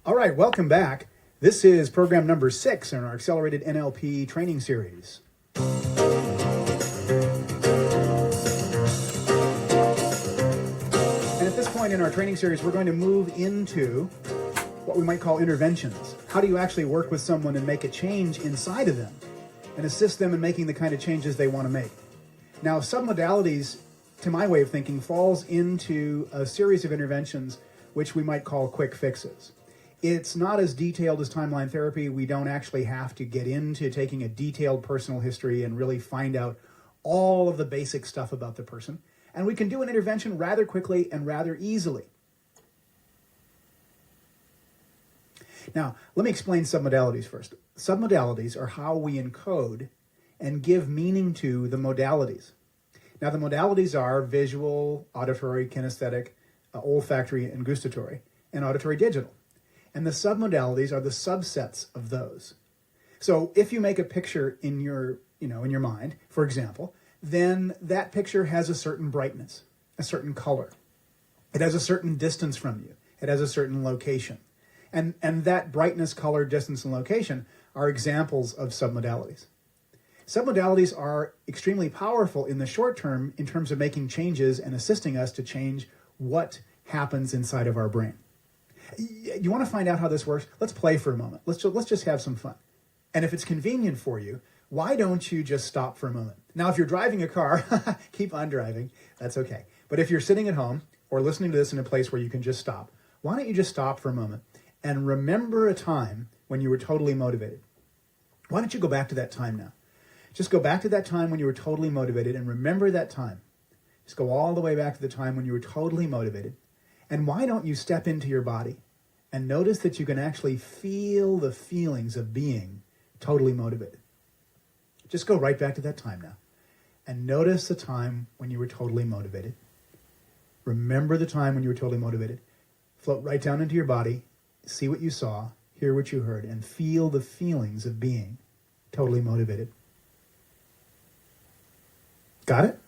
All right, welcome back. This is program number 6 in our accelerated NLP training series. And at this point in our training series, we're going to move into what we might call interventions. How do you actually work with someone and make a change inside of them and assist them in making the kind of changes they want to make? Now, submodalities, to my way of thinking, falls into a series of interventions which we might call quick fixes. It's not as detailed as timeline therapy. We don't actually have to get into taking a detailed personal history and really find out all of the basic stuff about the person. And we can do an intervention rather quickly and rather easily. Now, let me explain submodalities first. Submodalities are how we encode and give meaning to the modalities. Now, the modalities are visual, auditory, kinesthetic, olfactory, and gustatory, and auditory digital. And the submodalities are the subsets of those. So if you make a picture in your mind, for example, then that picture has a certain brightness, a certain color. It has a certain distance from you. It has a certain location. And that brightness, color, distance, and location are examples of submodalities. Submodalities are extremely powerful in the short term in terms of making changes and assisting us to change what happens inside of our brain. You want to find out how this works? Let's play for a moment. Let's just have some fun. And if it's convenient for you, why don't you just stop for a moment? Now, if you're driving a car, keep on driving. That's okay. But if you're sitting at home or listening to this in a place where you can just stop, why don't you just stop for a moment and remember a time when you were totally motivated? Why don't you go back to that time now? Just go back to that time when you were totally motivated and remember that time. Just go all the way back to the time when you were totally motivated. And why don't you step into your body and notice that you can actually feel the feelings of being totally motivated? Just go right back to that time now and notice the time when you were totally motivated. Remember the time when you were totally motivated. Float right down into your body, see what you saw, hear what you heard, and feel the feelings of being totally motivated. Got it?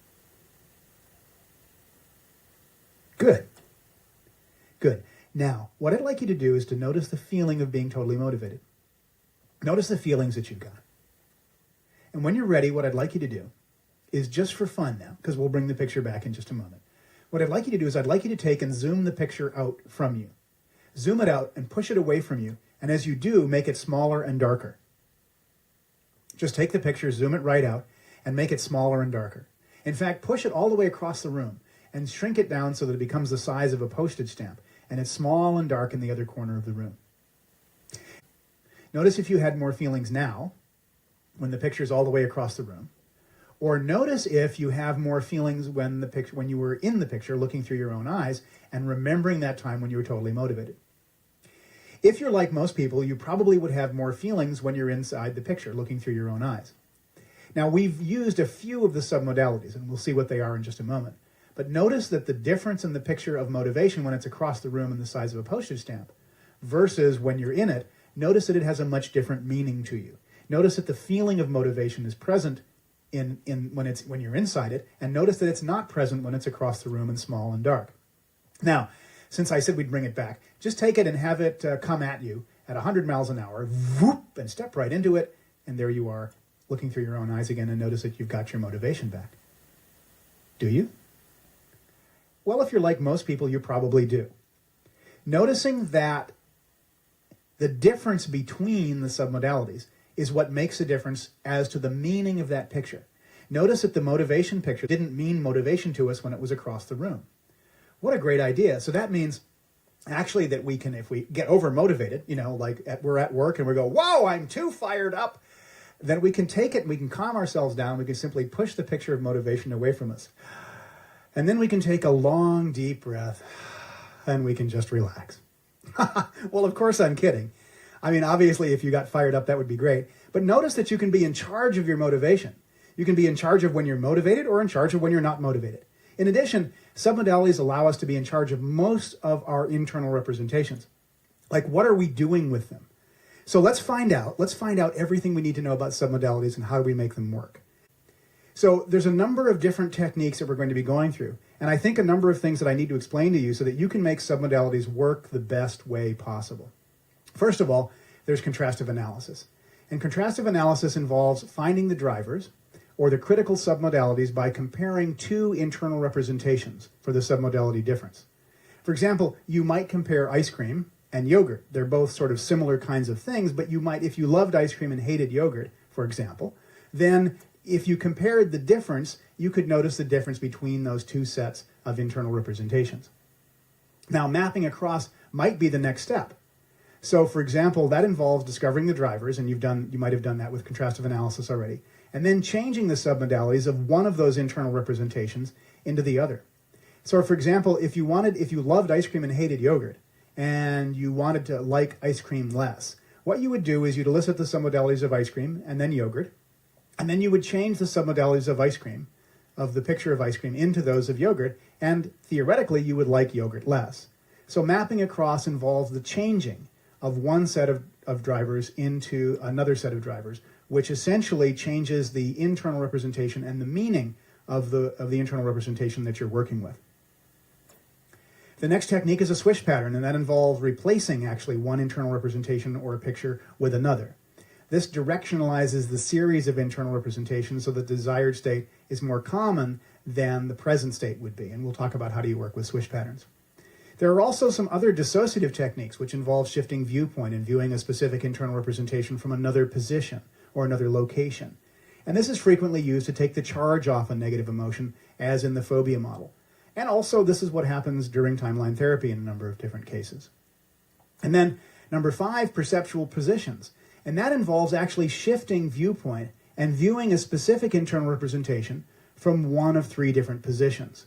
Good. Good. Now, what I'd like you to do is to notice the feeling of being totally motivated. Notice the feelings that you've got. And when you're ready, what I'd like you to do is, just for fun now, because we'll bring the picture back in just a moment, what I'd like you to do is I'd like you to take and zoom the picture out from you. Zoom it out and push it away from you. And as you do, make it smaller and darker. Just take the picture, zoom it right out, and make it smaller and darker. In fact, push it all the way across the room and shrink it down so that it becomes the size of a postage stamp, and it's small and dark in the other corner of the room. Notice if you had more feelings now, when the picture's all the way across the room, or notice if you have more feelings when you were in the picture, looking through your own eyes and remembering that time when you were totally motivated. If you're like most people, you probably would have more feelings when you're inside the picture, looking through your own eyes. Now, we've used a few of the submodalities, and we'll see what they are in just a moment. But notice that the difference in the picture of motivation when it's across the room and the size of a postage stamp versus when you're in it, notice that it has a much different meaning to you. Notice that the feeling of motivation is present when you're inside it, and notice that it's not present when it's across the room and small and dark. Now, since I said we'd bring it back, just take it and have it come at you at 100 miles an hour, whoop, and step right into it, and there you are, looking through your own eyes again, and notice that you've got your motivation back. Do you? Well, if you're like most people, you probably do. Noticing that the difference between the submodalities is what makes a difference as to the meaning of that picture. Notice that the motivation picture didn't mean motivation to us when it was across the room. What a great idea. So that means actually that we can, if we get over-motivated, we're at work and we go, whoa, I'm too fired up, then we can take it and we can calm ourselves down. We can simply push the picture of motivation away from us. And then we can take a long, deep breath and we can just relax. Well, of course I'm kidding. I mean, obviously, if you got fired up, that would be great. But notice that you can be in charge of your motivation. You can be in charge of when you're motivated or in charge of when you're not motivated. In addition, submodalities allow us to be in charge of most of our internal representations. Like, what are we doing with them? So let's find out everything we need to know about submodalities and how do we make them work. So there's a number of different techniques that we're going to be going through. And I think a number of things that I need to explain to you so that you can make submodalities work the best way possible. First of all, there's contrastive analysis. And contrastive analysis involves finding the drivers or the critical submodalities by comparing two internal representations for the submodality difference. For example, you might compare ice cream and yogurt. They're both sort of similar kinds of things, but you might, if you loved ice cream and hated yogurt, for example, then if you compared the difference, you could notice the difference between those two sets of internal representations. Now, mapping across might be the next step. So, for example, that involves discovering the drivers, and you might have done that with contrastive analysis already, and then changing the submodalities of one of those internal representations into the other. So, for example, if you loved ice cream and hated yogurt, and you wanted to like ice cream less, what you would do is you'd elicit the submodalities of ice cream and then yogurt, and then you would change the submodalities of ice cream, of the picture of ice cream, into those of yogurt, and theoretically you would like yogurt less. So mapping across involves the changing of one set of drivers into another set of drivers, which essentially changes the internal representation and the meaning of the internal representation that you're working with. The next technique is a swish pattern, and that involves replacing actually one internal representation or a picture with another. This directionalizes the series of internal representations so the desired state is more common than the present state would be, and we'll talk about how do you work with swish patterns. There are also some other dissociative techniques which involve shifting viewpoint and viewing a specific internal representation from another position or another location. And this is frequently used to take the charge off a negative emotion, as in the phobia model. And also, this is what happens during timeline therapy in a number of different cases. And then, number 5, perceptual positions. And that involves actually shifting viewpoint and viewing a specific internal representation from one of 3 different positions.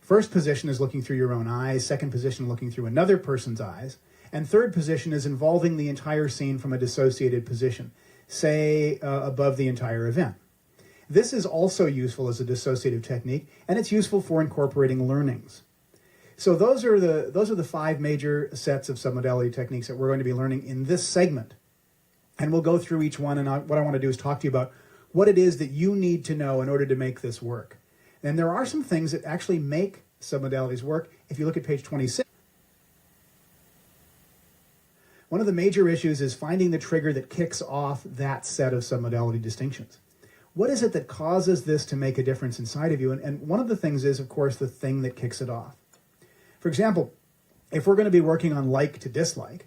First position is looking through your own eyes, second position looking through another person's eyes, and third position is involving the entire scene from a dissociated position, say above the entire event. This is also useful as a dissociative technique, and it's useful for incorporating learnings. So those are the 5 major sets of submodality techniques that we're going to be learning in this segment. And we'll go through each one, and what I want to do is talk to you about what it is that you need to know in order to make this work. And there are some things that actually make submodalities work. If you look at page 26, one of the major issues is finding the trigger that kicks off that set of submodality distinctions. What is it that causes this to make a difference inside of you? And one of the things is, of course, the thing that kicks it off. For example, if we're going to be working on like to dislike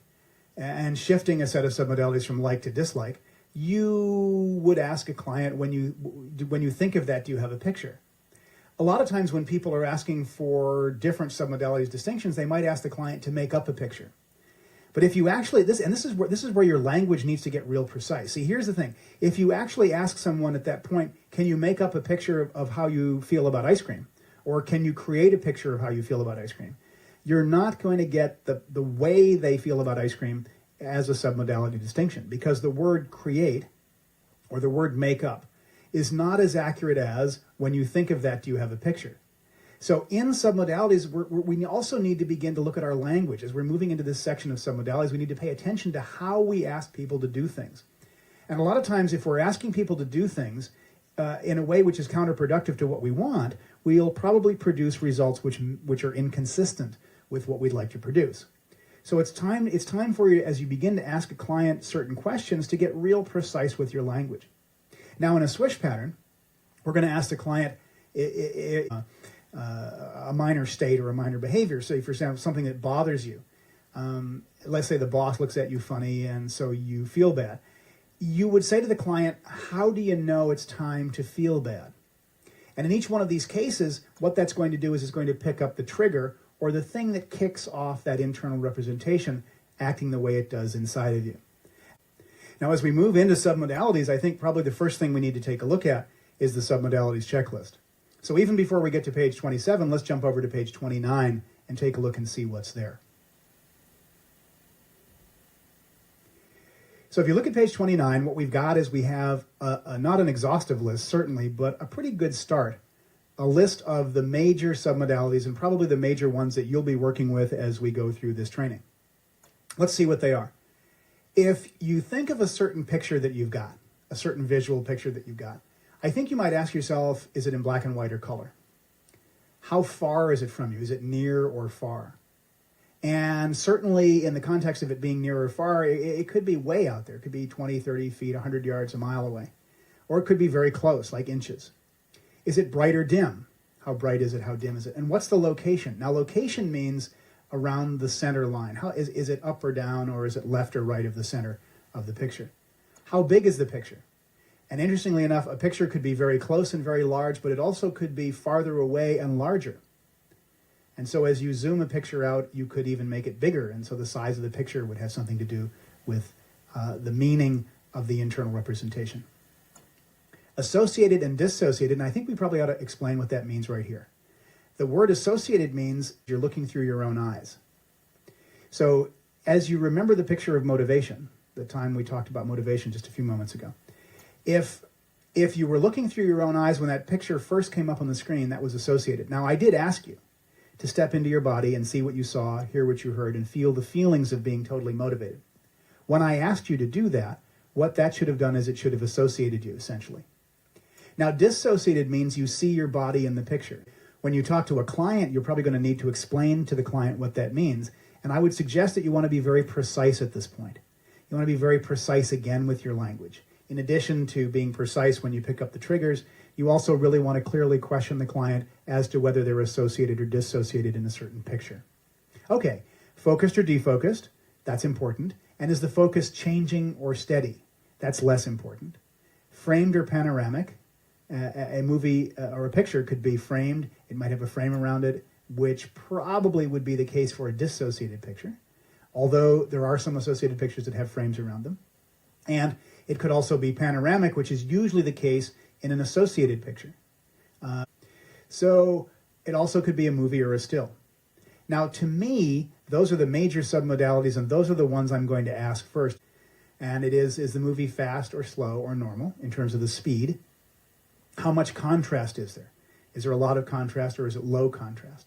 and shifting a set of submodalities from like to dislike, you would ask a client, when you think of that, do you have a picture? A lot of times when people are asking for different submodalities distinctions, they might ask the client to make up a picture. But if you actually, this is where your language needs to get real precise. See, here's the thing. If you actually ask someone at that point, can you make up a picture of how you feel about ice cream? Or can you create a picture of how you feel about ice cream? You're not going to get the way they feel about ice cream as a submodality distinction, because the word create or the word make up is not as accurate as when you think of that, do you have a picture? So in submodalities, we also need to begin to look at our language. As we're moving into this section of submodalities, we need to pay attention to how we ask people to do things. And a lot of times, if we're asking people to do things in a way which is counterproductive to what we want, we'll probably produce results which are inconsistent with what we'd like to produce. So it's time for you, as you begin to ask a client certain questions, to get real precise with your language. Now, in a swish pattern, we're going to ask the client a minor state or a minor behavior. So, for example, something that bothers you. Let's say the boss looks at you funny and so you feel bad. You would say to the client, how do you know it's time to feel bad? And in each one of these cases, what that's going to do is it's going to pick up the trigger or the thing that kicks off that internal representation acting the way it does inside of you. Now, as we move into submodalities, I think probably the first thing we need to take a look at is the submodalities checklist. So even before we get to page 27, let's jump over to page 29 and take a look and see what's there. So if you look at page 29, what we've got is we have not an exhaustive list, certainly, but a pretty good start. A list of the major submodalities and probably the major ones that you'll be working with as we go through this training. Let's see what they are. If you think of a certain picture that you've got, a certain visual picture that you've got, I think you might ask yourself, is it in black and white or color? How far is it from you? Is it near or far? And certainly in the context of it being near or far, it could be way out there. It could be 20, 30 feet, 100 yards, a mile away. Or it could be very close, like inches. Is it bright or dim? How bright is it? How dim is it? And what's the location? Now, location means around the center line. Is it up or down, or is it left or right of the center of the picture? How big is the picture? And interestingly enough, a picture could be very close and very large, but it also could be farther away and larger. And so as you zoom a picture out, you could even make it bigger. And so the size of the picture would have something to do with the meaning of the internal representation. Associated and dissociated, and I think we probably ought to explain what that means right here. The word associated means you're looking through your own eyes. So as you remember the picture of motivation, the time we talked about motivation just a few moments ago, if you were looking through your own eyes when that picture first came up on the screen, that was associated. Now, I did ask you to step into your body and see what you saw, hear what you heard, and feel the feelings of being totally motivated. When I asked you to do that, what that should have done is it should have associated you, essentially. Now, dissociated means you see your body in the picture. When you talk to a client, you're probably going to need to explain to the client what that means. And I would suggest that you want to be very precise at this point. You want to be very precise again with your language. In addition to being precise when you pick up the triggers, you also really want to clearly question the client as to whether they're associated or dissociated in a certain picture. Okay, focused or defocused, that's important. And is the focus changing or steady? That's less important. Framed or panoramic, a movie or a picture could be framed. It might have a frame around it, which probably would be the case for a dissociated picture, although there are some associated pictures that have frames around them. And it could also be panoramic, which is usually the case in an associated picture. So it also could be a movie or a still. Now, to me, those are the major submodalities, and those are the ones I'm going to ask first. And it is the movie fast or slow or normal in terms of the speed? How much contrast is there? Is there a lot of contrast, or is it low contrast?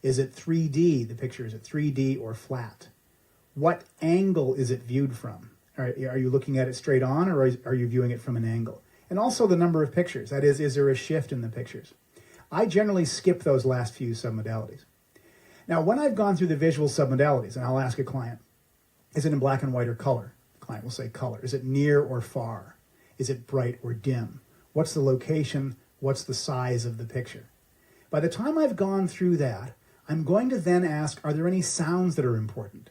Is it 3D, the picture? Is it 3D or flat? What angle is it viewed from? Are you looking at it straight on, or are you viewing it from an angle? And also the number of pictures. That is there a shift in the pictures? I generally skip those last few submodalities. Now, when I've gone through the visual submodalities, and I'll ask a client, is it in black and white or color? The client will say color. Is it near or far? Is it bright or dim? What's the location? What's the size of the picture? By the time I've gone through that, I'm going to then ask, are there any sounds that are important?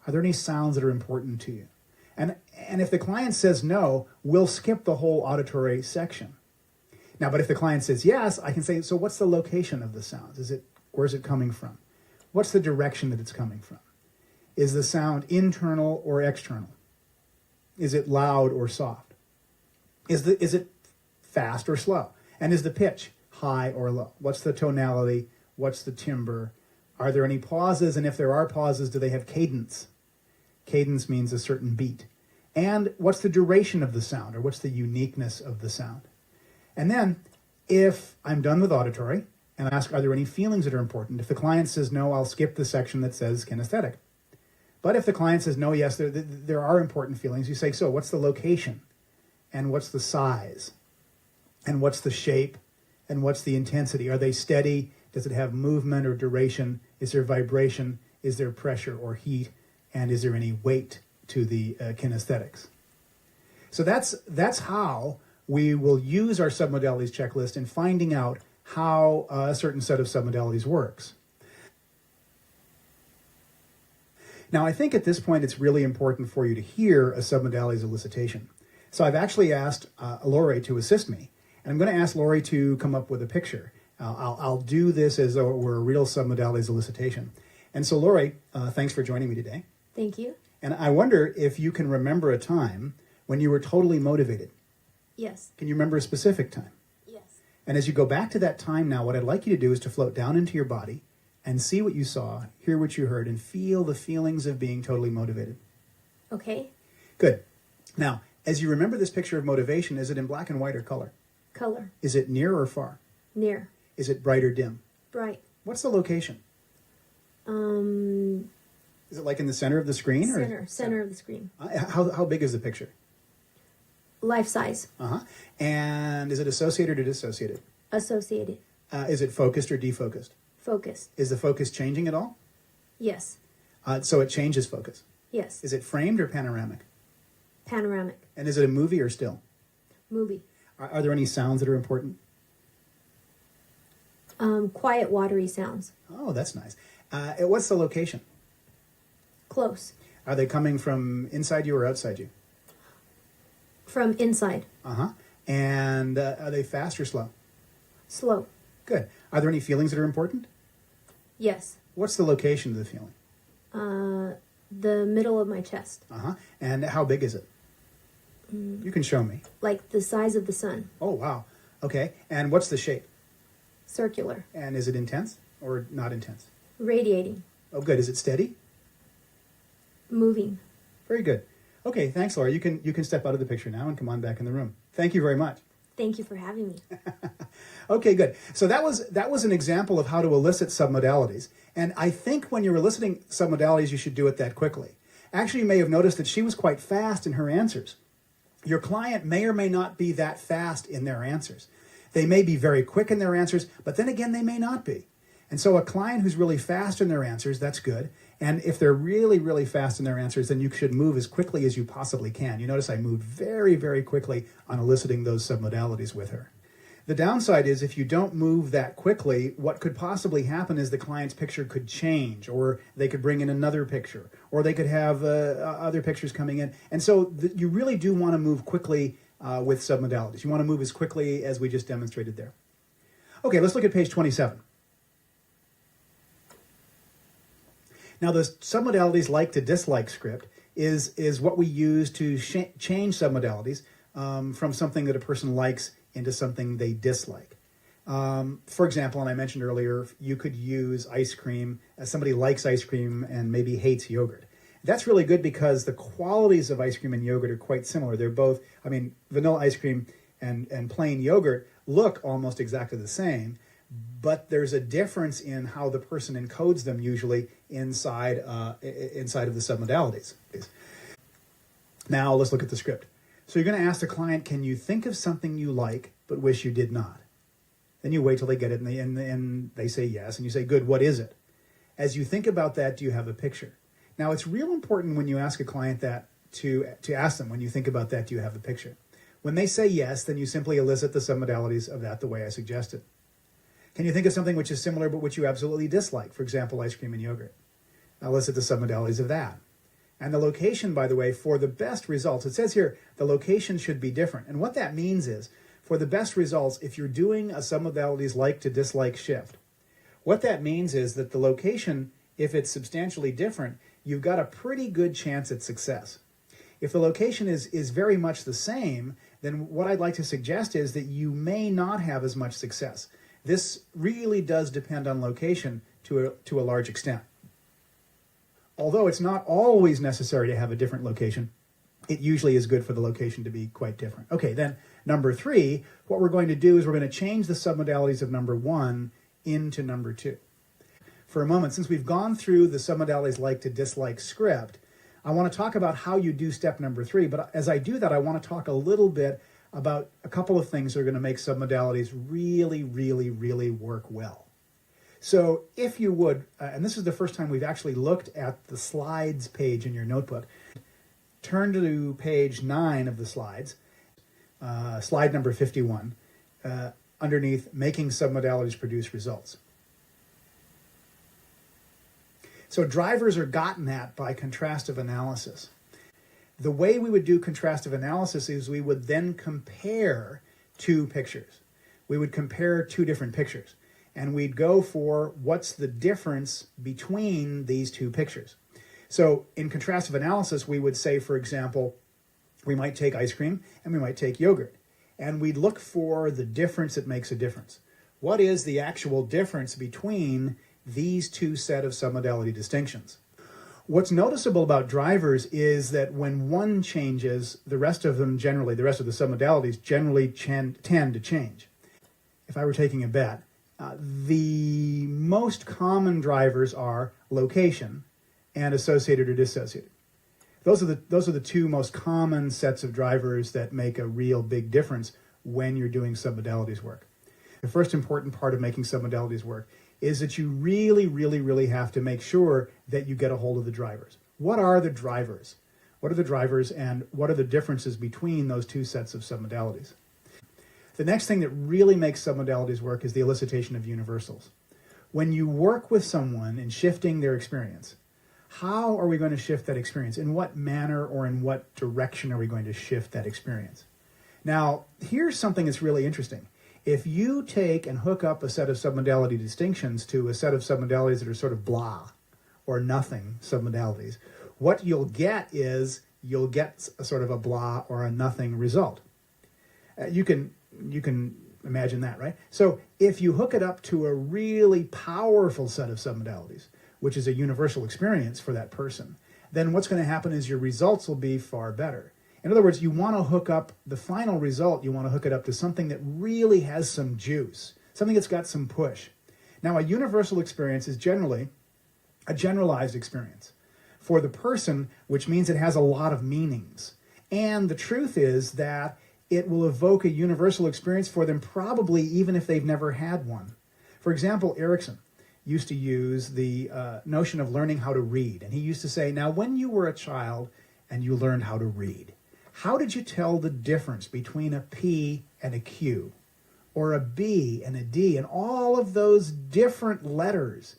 Are there any sounds that are important to you? And if the client says no, we'll skip the whole auditory section. Now, but if the client says yes, I can say, so what's the location of the sounds? Where's it coming from? What's the direction that it's coming from? Is the sound internal or external? Is it loud or soft? Is it fast or slow? And is the pitch high or low? What's the tonality? What's the timbre? Are there any pauses? And if there are pauses, do they have cadence? Cadence means a certain beat. And what's the duration of the sound, or what's the uniqueness of the sound? And then, if I'm done with auditory, and I ask, are there any feelings that are important? If the client says no, I'll skip the section that says kinesthetic. But if the client says no, yes, there are important feelings, you say, so what's the location? And what's the size? And what's the shape? And what's the intensity? Are they steady? Does it have movement or duration? Is there vibration? Is there pressure or heat? And is there any weight to the kinesthetics? So that's how we will use our submodalities checklist in finding out how a certain set of submodalities works. Now, I think at this point it's really important for you to hear a submodalities elicitation. So I've actually asked Lori to assist me, and I'm going to ask Lori to come up with a picture. I'll do this as though it were a real submodalities elicitation. And so, Lori, thanks for joining me today. Thank you. And I wonder if you can remember a time when you were totally motivated. Yes. Can you remember a specific time? Yes. And as you go back to that time now, what I'd like you to do is to float down into your body and see what you saw, hear what you heard, and feel the feelings of being totally motivated. Okay. Good. Now, as you remember this picture of motivation, is it in black and white or color? Color. Is it near or far? Near. Is it bright or dim? Bright. What's the location? Is it like in the center of the screen? Center of the screen. How big is the picture? Life size. Uh-huh. And is it associated or dissociated? Associated. Is it focused or defocused? Focused. Is the focus changing at all? Yes. So it changes focus. Yes. Is it framed or panoramic? Panoramic. And is it a movie or still? Movie. Are there any sounds that are important? Quiet, watery sounds. Oh, that's nice. What's the location? Close. Are they coming from inside you or outside you? From inside. Uh-huh. And are they fast or slow? Slow. Good. Are there any feelings that are important? Yes. What's the location of the feeling? The middle of my chest. Uh-huh. And how big is it? You can show me. Like the size of the sun. Oh, wow. Okay. And what's the shape? Circular. And is it intense or not intense? Radiating. Oh, good. Is it steady? Moving. Very good. Okay, thanks, Laura. You can step out of the picture now and come on back in the room. Thank you very much. Thank you for having me. Okay, good. So that was an example of how to elicit submodalities. And I think when you're eliciting submodalities, you should do it that quickly. Actually, you may have noticed that she was quite fast in her answers. Your client may or may not be that fast in their answers. They may be very quick in their answers, but then again, they may not be. And so a client who's really fast in their answers, that's good. And if they're really, really fast in their answers, then you should move as quickly as you possibly can. You notice I moved very, very quickly on eliciting those submodalities with her. The downside is if you don't move that quickly, what could possibly happen is the client's picture could change, or they could bring in another picture, or they could have other pictures coming in. And so you really do want to move quickly with submodalities. You want to move as quickly as we just demonstrated there. Okay, let's look at page 27. Now, the submodalities like to dislike script is what we use to change submodalities from something that a person likes into something they dislike. For example, and I mentioned earlier, you could use ice cream as somebody likes ice cream and maybe hates yogurt. That's really good because the qualities of ice cream and yogurt are quite similar. They're both, I mean, vanilla ice cream and plain yogurt look almost exactly the same, but there's a difference in how the person encodes them usually inside of the submodalities. Now let's look at the script. So you're going to ask the client, can you think of something you like but wish you did not? Then you wait till they get it and they say yes, and you say, good, what is it? As you think about that, do you have a picture? Now it's real important when you ask a client that to ask them, when you think about that, do you have a picture? When they say yes, then you simply elicit the submodalities of that the way I suggested. Can you think of something which is similar but which you absolutely dislike? For example, ice cream and yogurt. Elicit the submodalities of that. And the location, by the way, for the best results, it says here, the location should be different. And what that means is, for the best results, if you're doing a submodalities like to dislike shift, what that means is that the location, if it's substantially different, you've got a pretty good chance at success. If the location is very much the same, then what I'd like to suggest is that you may not have as much success. This really does depend on location to a large extent. Although it's not always necessary to have a different location, it usually is good for the location to be quite different. Okay, then number 3, what we're going to do is we're going to change the submodalities of number 1 into number 2. For a moment, since we've gone through the submodalities like to dislike script, I want to talk about how you do step number 3. But as I do that, I want to talk a little bit about a couple of things that are going to make submodalities really, really, really work well. So if you would, and this is the first time we've actually looked at the slides page in your notebook, turn to page 9 of the slides, slide number 51, underneath Making Submodalities Produce Results. So drivers are gotten at by contrastive analysis. The way we would do contrastive analysis is we would then compare 2 pictures. We would compare 2 different pictures. And we'd go for what's the difference between these 2 pictures. So in contrastive analysis, we would say, for example, we might take ice cream and we might take yogurt. And we'd look for the difference that makes a difference. What is the actual difference between these 2 set of submodality distinctions? What's noticeable about drivers is that when one changes, the rest of them generally, the rest of the submodalities generally tend to change. If I were taking a bet, the most common drivers are location and associated or dissociated. Those are the 2 most common sets of drivers that make a real big difference when you're doing submodalities work. The first important part of making submodalities work is that you really, really, really have to make sure that you get a hold of the drivers. What are the drivers? What are the drivers, and what are the differences between those two sets of submodalities? The next thing that really makes submodalities work is the elicitation of universals. When you work with someone in shifting their experience, how are we going to shift that experience? In what manner or in what direction are we going to shift that experience? Now, here's something that's really interesting. If you take and hook up a set of submodality distinctions to a set of submodalities that are sort of blah or nothing submodalities, what you'll get is you'll get a sort of a blah or a nothing result. You can imagine that, right? So if you hook it up to a really powerful set of submodalities, which is a universal experience for that person, then what's going to happen is your results will be far better. In other words, you want to hook up the final result, you want to hook it up to something that really has some juice, something that's got some push. Now, a universal experience is generally a generalized experience for the person, which means it has a lot of meanings. And the truth is that it will evoke a universal experience for them, probably even if they've never had one. For example, Erickson used to use the notion of learning how to read. And he used to say, now, when you were a child and you learned how to read, how did you tell the difference between a P and a Q, or a B and a D, and all of those different letters?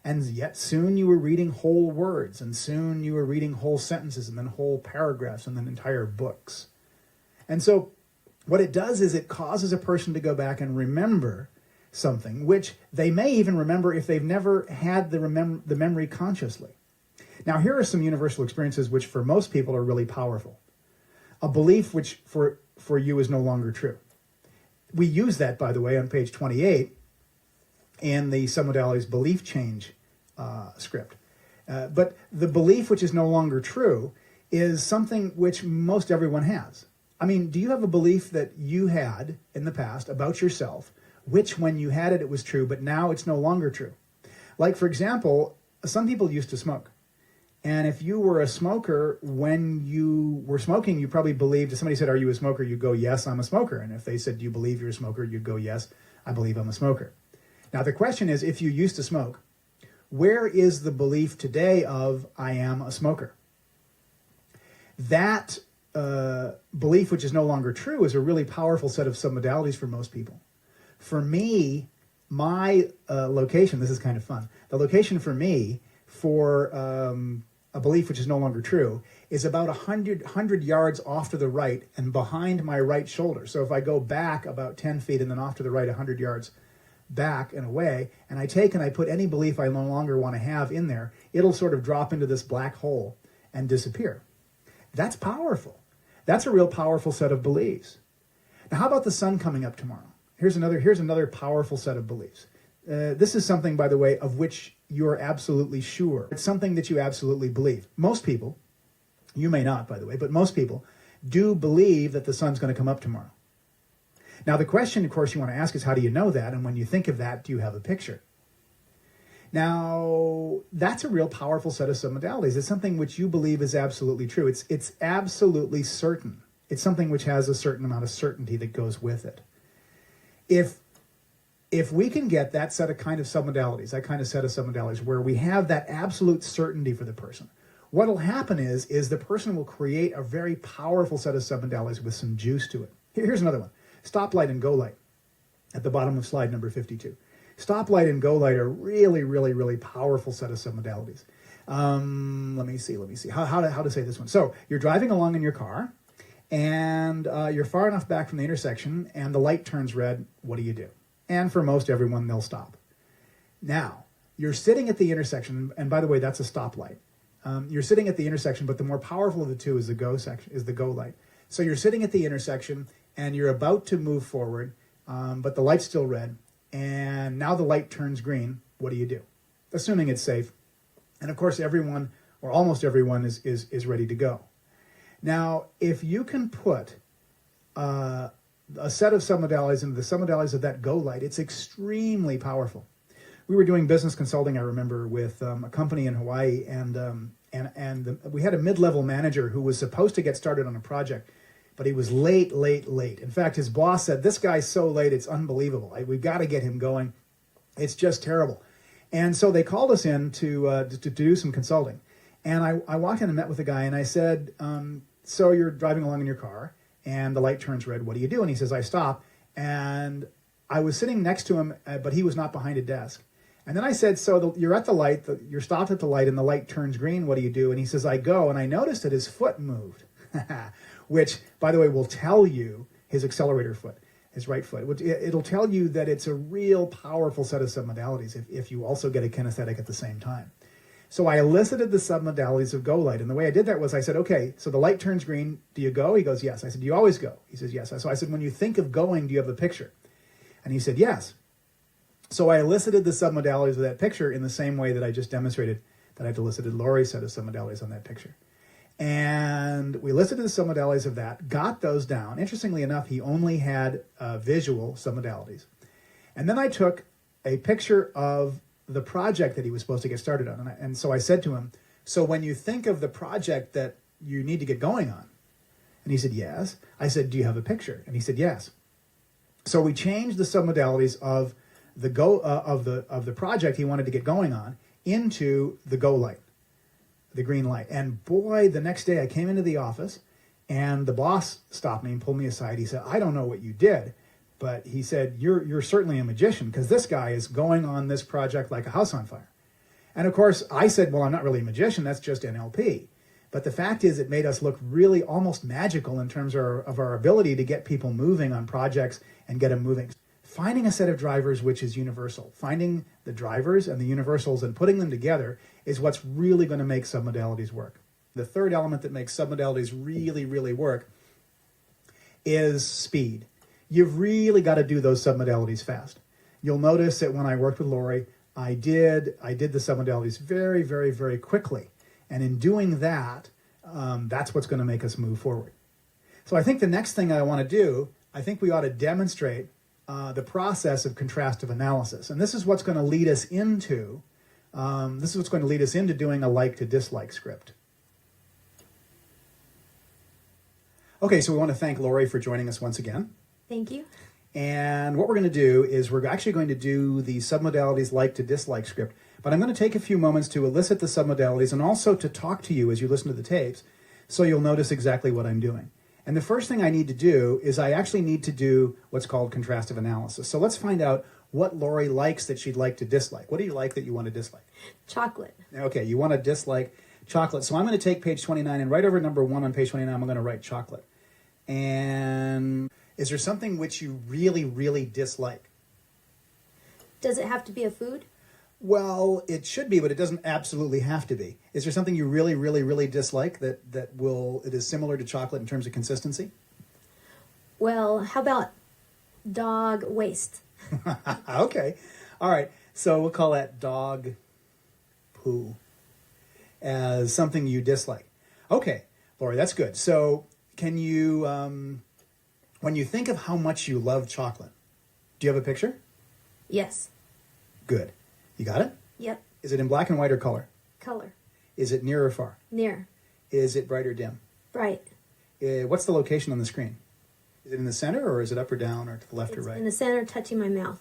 And yet soon you were reading whole words, and soon you were reading whole sentences, and then whole paragraphs, and then entire books. And so what it does is it causes a person to go back and remember something, which they may even remember if they've never had the memory consciously. Now, here are some universal experiences which for most people are really powerful. A belief which for you is no longer true. We use that, by the way, on page 28 in the Submodalities belief change script. But the belief which is no longer true is something which most everyone has. I mean, do you have a belief that you had in the past about yourself, which when you had it, it was true, but now it's no longer true? Like, for example, some people used to smoke. And if you were a smoker, when you were smoking, you probably believed, if somebody said, are you a smoker? You'd go, yes, I'm a smoker. And if they said, do you believe you're a smoker? You'd go, yes, I believe I'm a smoker. Now, the question is, if you used to smoke, where is the belief today of, I am a smoker? That belief, which is no longer true, is a really powerful set of submodalities for most people. For me, my location, this is kind of fun, the location for me for a belief which is no longer true is about 100 yards off to the right and behind my right shoulder. So if I go back about 10 feet and then off to the right 100 yards back and away, and I take and I put any belief I no longer want to have in there, it'll sort of drop into this black hole and disappear. That's powerful. That's a real powerful set of beliefs. Now, how about the sun coming up tomorrow? Here's another powerful set of beliefs. This is something, by the way, of which you're absolutely sure. It's something that you absolutely believe. Most people, you may not, by the way, but most people do believe that the sun's going to come up tomorrow. Now, the question, of course, you want to ask is, how do you know that? And when you think of that, do you have a picture? Now, that's a real powerful set of submodalities. It's something which you believe is absolutely true. It's absolutely certain. It's something which has a certain amount of certainty that goes with it. If we can get that set of submodalities, that kind of set of submodalities where we have that absolute certainty for the person, what will happen is the person will create a very powerful set of submodalities with some juice to it. Here's another one. Stoplight and go light at the bottom of slide number 52. Stoplight and go light are really, really, really powerful set of submodalities. Let me see. How to say this one. So you're driving along in your car, and you're far enough back from the intersection, and the light turns red. What do? And for most everyone, they'll stop. Now, you're sitting at the intersection, and by the way, that's a stoplight. You're sitting at the intersection, but the more powerful of the two is the go light. So you're sitting at the intersection, and you're about to move forward, but the light's still red, and now the light turns green. What do? Assuming it's safe. And of course, everyone, or almost everyone, is ready to go. Now, if you can put a set of submodalities into the submodalities of that go light, it's extremely powerful. We were doing business consulting, I remember, with a company in Hawaii, and we had a mid-level manager who was supposed to get started on a project, but he was late. In fact, his boss said, this guy's so late, it's unbelievable. We've got to get him going. It's just terrible. And so they called us in to do some consulting. And I walked in and met with the guy, and I said, so you're driving along in your car, and the light turns red. What do you do? And he says, I stop. And I was sitting next to him, but he was not behind a desk. And then I said, so you're at the light, you're stopped at the light, and the light turns green. What do you do? And he says, I go. And I noticed that his foot moved, which, by the way, will tell you his accelerator foot, his right foot. It'll tell you that it's a real powerful set of submodalities if you also get a kinesthetic at the same time. So I elicited the submodalities of go light. And the way I did that was I said, okay, so the light turns green. Do you go? He goes, yes. I said, do you always go? He says, yes. So I said, when you think of going, do you have a picture? And he said, yes. So I elicited the submodalities of that picture in the same way that I just demonstrated that I've elicited Lori's set of submodalities on that picture. And we elicited the submodalities of that, got those down. Interestingly enough, he only had visual submodalities. And then I took a picture of the project that he was supposed to get started on. And so I said to him, so when you think of the project that you need to get going on, and he said, yes. I said, do you have a picture? And he said, yes. So we changed the submodalities of the the project he wanted to get going on into the go light, the green light. And boy, the next day I came into the office, and the boss stopped me and pulled me aside. He said, I don't know what you did, but he said, you're certainly a magician, because this guy is going on this project like a house on fire. And of course, I said, well, I'm not really a magician. That's just NLP. But the fact is, it made us look really almost magical in terms of our ability to get people moving on projects and get them moving. Finding a set of drivers which is universal. Finding the drivers and the universals and putting them together is what's really going to make submodalities work. The third element that makes submodalities really, really work is speed. You've really got to do those submodalities fast. You'll notice that when I worked with Lori, I did the submodalities very, very, very quickly. And in doing that, that's what's going to make us move forward. So I think the next thing I want to do, I think we ought to demonstrate the process of contrastive analysis. And this is what's going to lead us into doing a like to dislike script. Okay, so we want to thank Lori for joining us once again. Thank you. And what we're going to do is we're actually going to do the submodalities like to dislike script. But I'm going to take a few moments to elicit the submodalities and also to talk to you as you listen to the tapes, so you'll notice exactly what I'm doing. And the first thing I need to do is I actually need to do what's called contrastive analysis. So let's find out what Lori likes that she'd like to dislike. What do you like that you want to dislike? Chocolate. Okay, you want to dislike chocolate. So I'm going to take page 29, and right over number 1 on page 29, I'm going to write chocolate. And is there something which you really, really dislike? Does it have to be a food? Well, it should be, but it doesn't absolutely have to be. Is there something you really, really, really dislike that it is similar to chocolate in terms of consistency? Well, how about dog waste? Okay. All right. So we'll call that dog poo as something you dislike. Okay, Lori, that's good. So can you, when you think of how much you love chocolate, do you have a picture? Yes. Good. You got it? Yep. Is it in black and white or color? Color. Is it near or far? Near. Is it bright or dim? Bright. What's the location on the screen? Is it in the center, or is it up or down, or to the left or It's right? in the center, touching my mouth.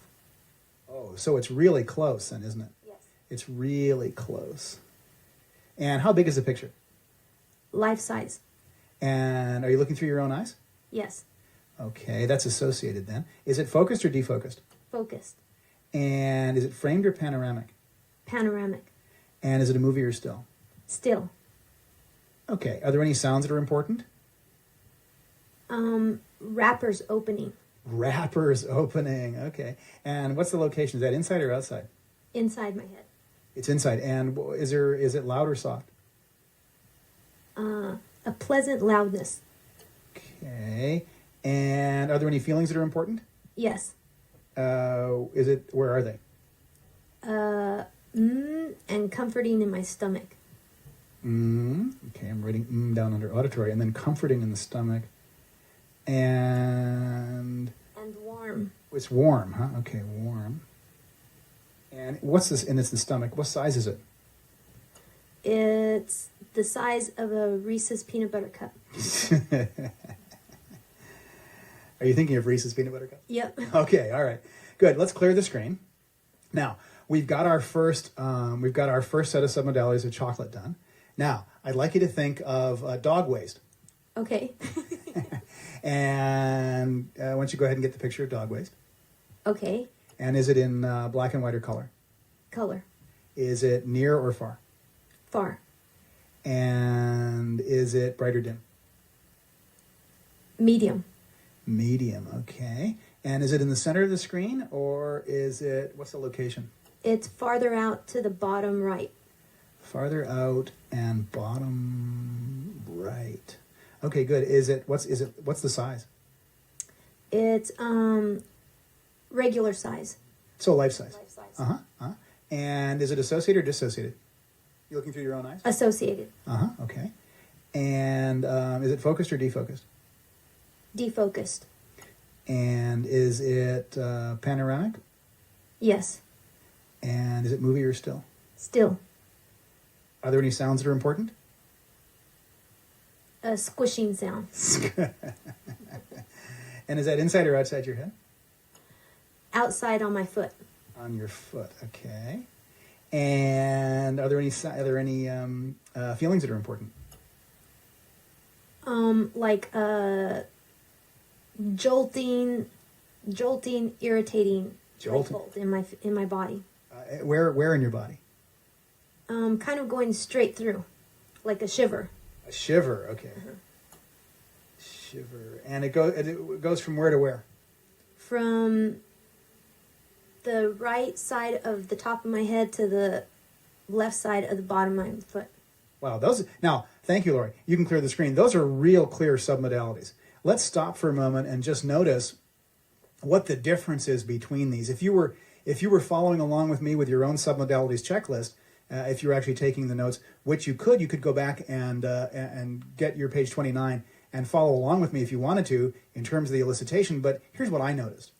Oh, so it's really close then, isn't it? Yes. It's really close. And how big is the picture? Life size. And are you looking through your own eyes? Yes. Okay, that's associated then. Is it focused or defocused? Focused. And is it framed or panoramic? Panoramic. And is it a movie or still? Still. Okay, are there any sounds that are important? Wrappers opening. Wrappers opening, okay. And what's the location? Is that inside or outside? Inside my head. It's inside. And is it loud or soft? A pleasant loudness. Okay. And are there any feelings that are important? Yes. Where are they? And comforting in my stomach. Okay, I'm writing down under auditory, and then comforting in the stomach. And warm. It's warm, huh? Okay, warm. And what's this? And it's the stomach. What size is it? It's the size of a Reese's peanut butter cup. Are you thinking of Reese's peanut butter cup? Yep. Okay, all right. Good. Let's clear the screen. Now, we've got our first set of submodalities of chocolate done. Now, I'd like you to think of dog waste. Okay. And why don't you go ahead and get the picture of dog waste? Okay. And is it in black and white or color? Color. Is it near or far? Far. And is it bright or dim? Medium. Medium, okay. And is it in the center of the screen, or is it, what's the location? It's farther out to the bottom right. Farther out and bottom right. Okay, good. What's the size? It's regular size. So life size. Life size. Uh-huh. Uh-huh. And is it associated or dissociated? You looking through your own eyes? Associated. Uh-huh, okay. And is it focused or defocused? Defocused. And is it panoramic? Yes. And is it movie or still? Still. Are there any sounds that are important? A squishing sound. And is that inside or outside your head? Outside on my foot. On your foot, okay. And are there any feelings that are important? Like jolting, irritating, Jolting. jolt in my body. Where in your body? Kind of going straight through, like a shiver. A shiver, okay. Shiver, and it goes from where to where? From the right side of the top of my head to the left side of the bottom of my foot. Wow, now, thank you, Lori. You can clear the screen. Those are real clear submodalities. Let's stop for a moment and just notice what the difference is between these. If you were following along with me with your own submodalities checklist, if you were actually taking the notes, which you could go back and get your page 29 and follow along with me if you wanted to in terms of the elicitation. But here's what I noticed.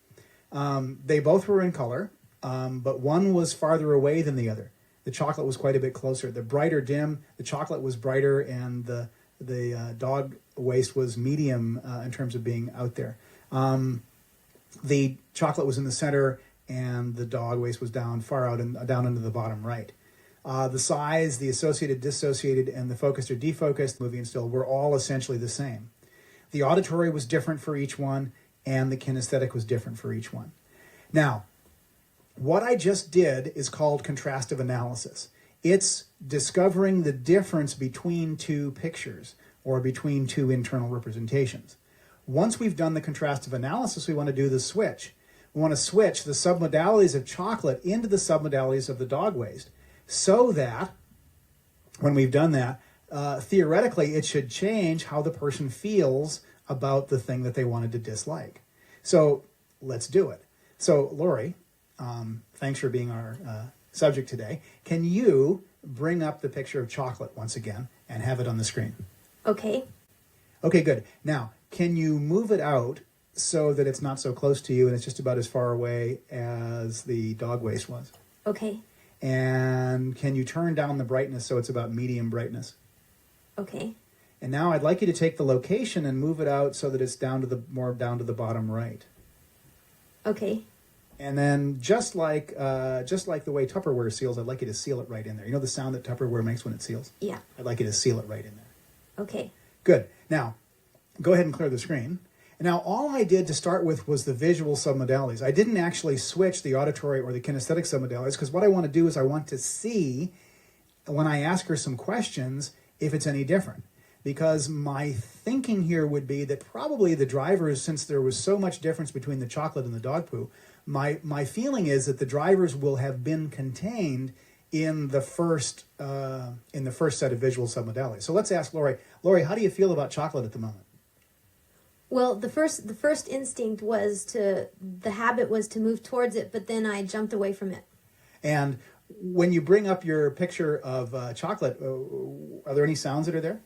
They both were in color, but one was farther away than the other. The chocolate was quite a bit closer. The brighter dim, the chocolate was brighter, and the dog waste was medium in terms of being out there. The chocolate was in the center, and the dog waste was down far out and down into the bottom right. The size, the associated, dissociated, and the focused or defocused, movie and still, were all essentially the same. The auditory was different for each one, and the kinesthetic was different for each one. Now, what I just did is called contrastive analysis. It's discovering the difference between two pictures or between two internal representations. Once we've done the contrastive analysis, we want to do the switch. We want to switch the submodalities of chocolate into the submodalities of the dog waste, so that when we've done that, theoretically, it should change how the person feels about the thing that they wanted to dislike. So let's do it. So Lori, thanks for being our subject today. Can you bring up the picture of chocolate once again and have it on the screen? Okay. Okay, good. Now, can you move it out so that it's not so close to you and it's just about as far away as the dog waste was? Okay. And can you turn down the brightness so it's about medium brightness? Okay. And now I'd like you to take the location and move it out so that it's down to the bottom right. Okay. And then just like the way Tupperware seals, I'd like you to seal it right in there. You know the sound that Tupperware makes when it seals? Yeah. I'd like you to seal it right in there. Okay. Good. Now, go ahead and clear the screen. And now all I did to start with was the visual submodalities. I didn't actually switch the auditory or the kinesthetic submodalities, because what I want to do is I want to see, when I ask her some questions, if it's any different. Because my thinking here would be that probably the drivers, since there was so much difference between the chocolate and the dog poo, my feeling is that the drivers will have been contained in the first set of visual submodalities. So let's ask Lori. Lori, how do you feel about chocolate at the moment? Well, the first instinct the habit was to move towards it, but then I jumped away from it. And when you bring up your picture of chocolate, are there any sounds that are there?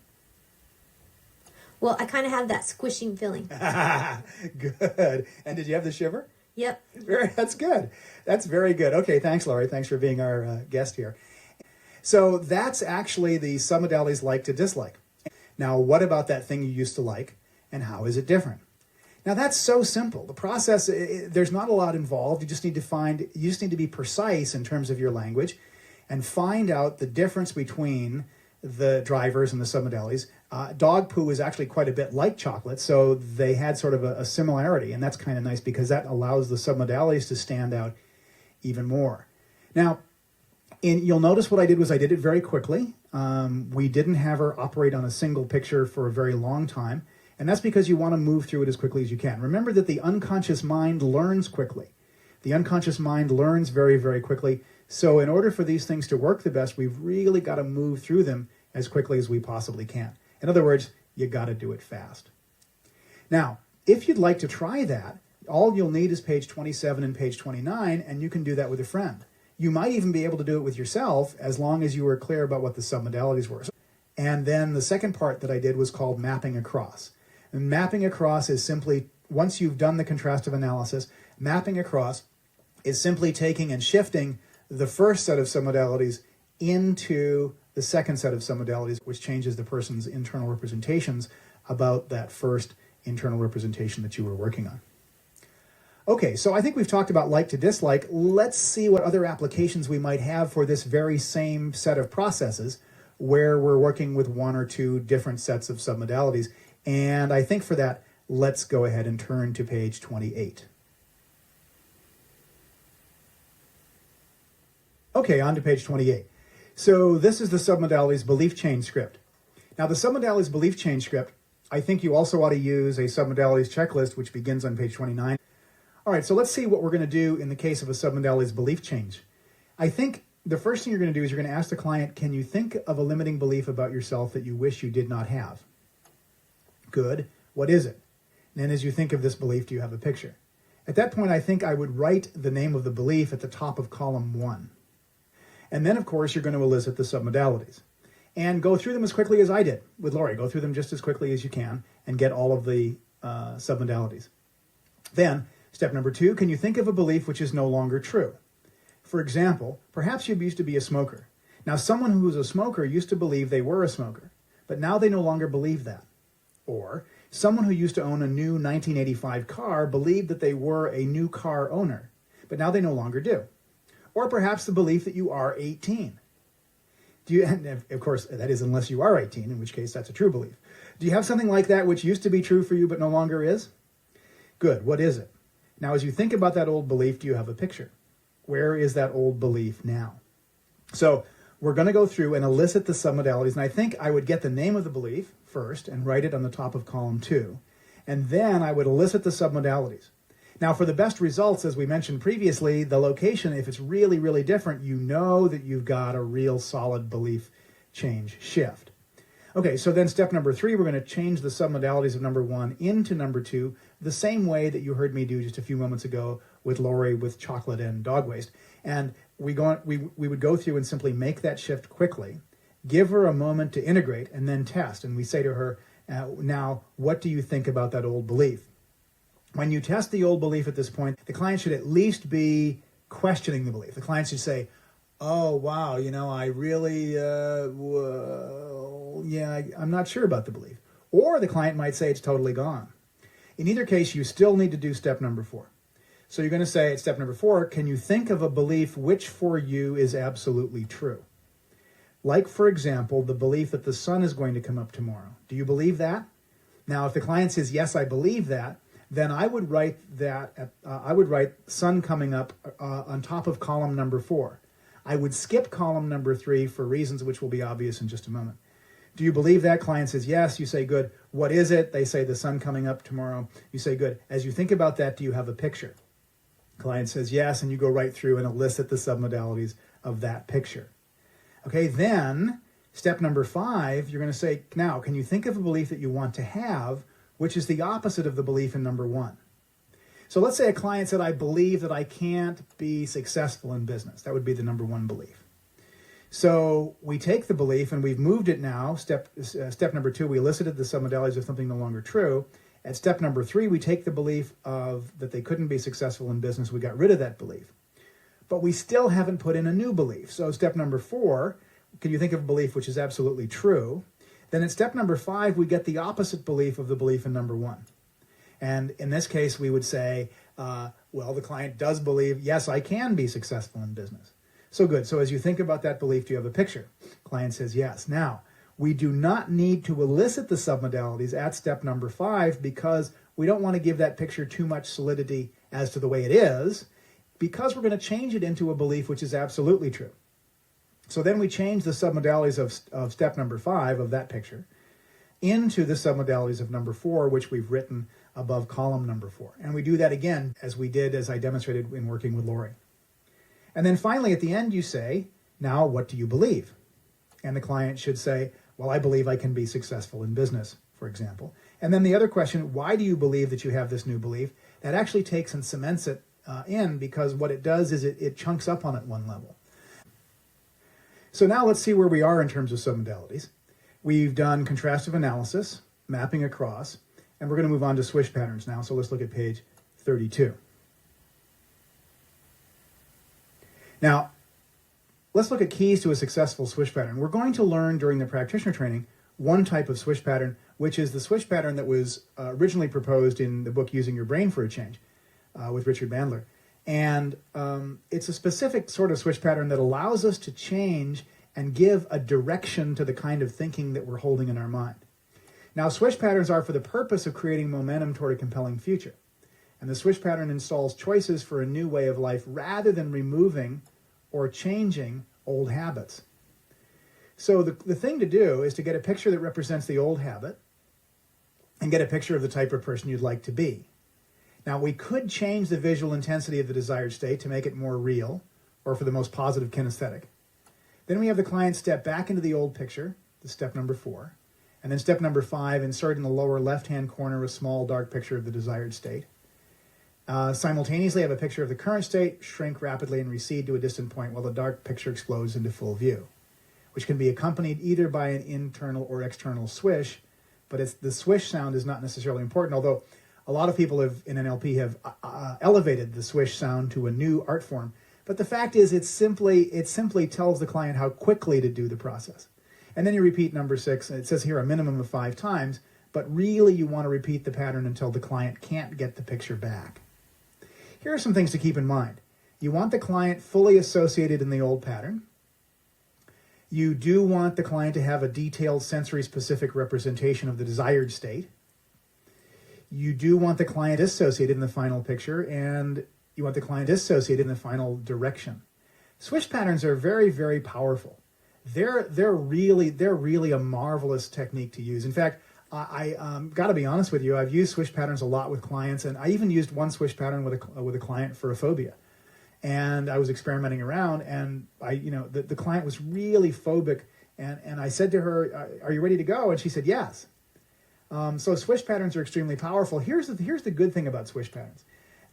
Well, I kind of have that squishing feeling. Good. And did you have the shiver? Yep. That's good. That's very good. Okay, thanks, Lori. Thanks for being our guest here. So that's actually the submodalities like to dislike. Now, what about that thing you used to like, and how is it different? Now that's so simple. The process, there's not a lot involved. You just need to be precise in terms of your language and find out the difference between the drivers and the submodalities. Dog poo is actually quite a bit like chocolate, so they had sort of a similarity, and that's kind of nice because that allows the submodalities to stand out even more. Now, you'll notice what I did was I did it very quickly. We didn't have her operate on a single picture for a very long time. And that's because you want to move through it as quickly as you can. Remember that the unconscious mind learns quickly. The unconscious mind learns very, very quickly. So in order for these things to work the best, we've really got to move through them as quickly as we possibly can. In other words, you got to do it fast. Now, if you'd like to try that, all you'll need is page 27 and page 29, and you can do that with a friend. You might even be able to do it with yourself as long as you were clear about what the submodalities were. And then the second part that I did was called mapping across. And mapping across is simply, once you've done the contrastive analysis, mapping across is simply taking and shifting the first set of submodalities into the second set of submodalities, which changes the person's internal representations about that first internal representation that you were working on. Okay, so I think we've talked about like to dislike. Let's see what other applications we might have for this very same set of processes where we're working with one or two different sets of submodalities. And I think for that, let's go ahead and turn to page 28. Okay, on to page 28. So this is the submodalities belief chain script. Now the submodalities belief chain script, I think you also ought to use a submodalities checklist, which begins on page 29. All right, so let's see what we're going to do in the case of a submodalities belief change. I think the first thing you're going to do is you're going to ask the client, can you think of a limiting belief about yourself that you wish you did not have? Good. What is it? And then as you think of this belief, do you have a picture? At that point, I think I would write the name of the belief at the top of column 1. And then, of course, you're going to elicit the submodalities. And go through them as quickly as I did with Lori. Go through them just as quickly as you can and get all of the submodalities. Then, step number 2, can you think of a belief which is no longer true? For example, perhaps you used to be a smoker. Now, someone who was a smoker used to believe they were a smoker, but now they no longer believe that. Or someone who used to own a new 1985 car believed that they were a new car owner, but now they no longer do. Or perhaps the belief that you are 18. And of course, that is unless you are 18, in which case that's a true belief. Do you have something like that which used to be true for you but no longer is? Good. What is it? Now, as you think about that old belief, do you have a picture? Where is that old belief now? So we're going to go through and elicit the submodalities, and I think I would get the name of the belief first and write it on the top of column 2, and then I would elicit the submodalities. Now, for the best results, as we mentioned previously, the location, if it's really, really different, you know that you've got a real solid belief change shift. Okay, so then step number 3, we're going to change the submodalities of number 1 into number 2, the same way that you heard me do just a few moments ago with Lori with chocolate and dog waste. And we would go through and simply make that shift quickly, give her a moment to integrate, and then test. And we say to her, now, what do you think about that old belief? When you test the old belief at this point, the client should at least be questioning the belief. The client should say, oh, wow, I really, I'm not sure about the belief. Or the client might say it's totally gone. In either case, you still need to do step number 4. So you're going to say at step number 4, can you think of a belief which for you is absolutely true? Like, for example, the belief that the sun is going to come up tomorrow. Do you believe that? Now, if the client says, yes, I believe that, then I would write sun coming up on top of column number 4. I would skip column number 3 for reasons which will be obvious in just a moment. Do you believe that? Client says yes. You say, good. What is it? They say the sun coming up tomorrow. You say, good. As you think about that, do you have a picture? Client says yes, and you go right through and elicit the submodalities of that picture. Okay, then step number 5, you're going to say, now, can you think of a belief that you want to have, which is the opposite of the belief in number 1? So let's say a client said, I believe that I can't be successful in business. That would be the number 1 belief. So we take the belief and we've moved it now. Step number 2, we elicited the submodalities of something no longer true. At step number 3, we take the belief of that they couldn't be successful in business. We got rid of that belief. But we still haven't put in a new belief. So step number 4, can you think of a belief which is absolutely true? Then at step number 5, we get the opposite belief of the belief in number 1. And in this case, we would say, well, the client does believe, yes, I can be successful in business. So good. So as you think about that belief, do you have a picture? Client says yes. Now, we do not need to elicit the submodalities at step number 5 because we don't want to give that picture too much solidity as to the way it is, because we're going to change it into a belief which is absolutely true. So then we change the submodalities of step number 5 of that picture into the submodalities of number 4, which we've written above column number 4. And we do that again as I demonstrated in working with Lori. And then finally at the end you say, now what do you believe? And the client should say, well, I believe I can be successful in business, for example. And then the other question, why do you believe that you have this new belief? That actually takes and cements it in, because what it does is it chunks up on it one level. So now let's see where we are in terms of submodalities. We've done contrastive analysis, mapping across, and we're going to move on to swish patterns now. So let's look at page 32. Now, let's look at keys to a successful swish pattern. We're going to learn during the practitioner training one type of swish pattern, which is the swish pattern that was originally proposed in the book Using Your Brain for a Change with Richard Bandler. And it's a specific sort of swish pattern that allows us to change and give a direction to the kind of thinking that we're holding in our mind. Now, swish patterns are for the purpose of creating momentum toward a compelling future. And the swish pattern installs choices for a new way of life rather than removing or changing old habits. So the thing to do is to get a picture that represents the old habit and get a picture of the type of person you'd like to be. Now, we could change the visual intensity of the desired state to make it more real or for the most positive kinesthetic. Then we have the client step back into the old picture, the step number 4. And then step number 5, insert in the lower left-hand corner a small dark picture of the desired state. Simultaneously have a picture of the current state, shrink rapidly and recede to a distant point while the dark picture explodes into full view, which can be accompanied either by an internal or external swish, but the swish sound is not necessarily important, although a lot of people in NLP have elevated the swish sound to a new art form. But the fact is, it simply tells the client how quickly to do the process. And then you repeat number 6. It says here a minimum of 5 times, but really you want to repeat the pattern until the client can't get the picture back. Here are some things to keep in mind. You want the client fully associated in the old pattern. You do want the client to have a detailed sensory-specific representation of the desired state. You do want the client associated in the final picture, and you want the client associated in the final direction. Swish patterns are very, very powerful. They're really a marvelous technique to use. In fact, I got to be honest with you, I've used swish patterns a lot with clients, and I even used one swish pattern with a client for a phobia. And I was experimenting around, and the client was really phobic, and I said to her, "Are you ready to go?" And she said, "Yes." So swish patterns are extremely powerful. Here's the good thing about swish patterns.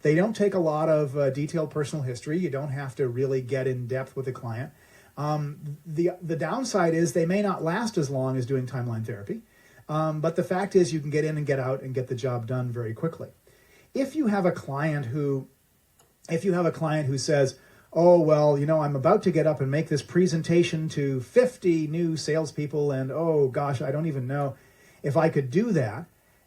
They don't take a lot of detailed personal history. You don't have to really get in depth with the client. The downside is they may not last as long as doing timeline therapy. But the fact is you can get in and get out and get the job done very quickly. If you have a client who says, "Oh, well, I'm about to get up and make this presentation to 50 new salespeople, and oh gosh, I don't even know if I could do that,"